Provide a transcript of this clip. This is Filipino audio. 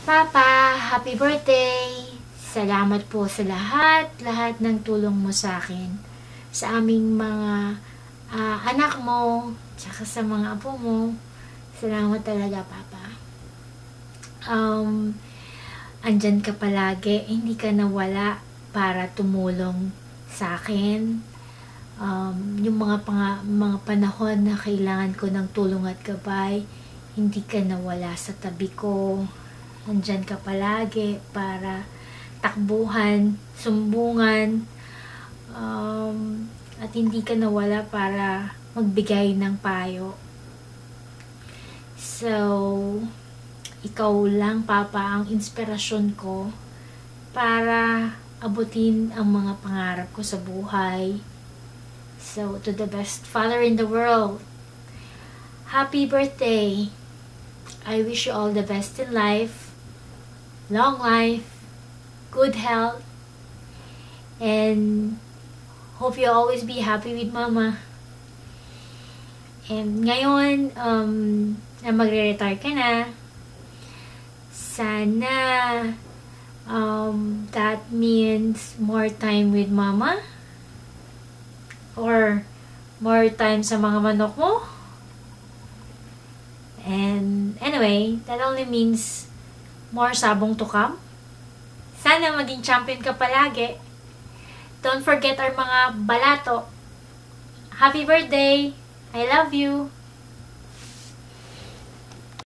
Papa, happy birthday! Salamat po sa lahat ng tulong mo sa akin. Sa aming mga anak mo, tsaka sa mga apo mo. Salamat talaga, Papa. Andyan ka palagi, hindi ka nawala para tumulong sa akin. Yung mga panahon na kailangan ko ng tulong at gabay, hindi ka nawala sa tabi ko. Andyan ka palagi para takbuhan, sumbungan, at hindi ka nawala para magbigay ng payo. So, ikaw lang, Papa, ang inspirasyon ko para abutin ang mga pangarap ko sa buhay. So, to the best father in the world, happy birthday! I wish you all the best in life, long life, good health, and hope you always be happy with Mama. And ngayon, na magre-retire ka na, sana that means more time with Mama or more time sa mga manok mo. And anyway, that only means more sabong to come. Sana maging champion ka palagi. Don't forget our mga balato. Happy birthday! I love you!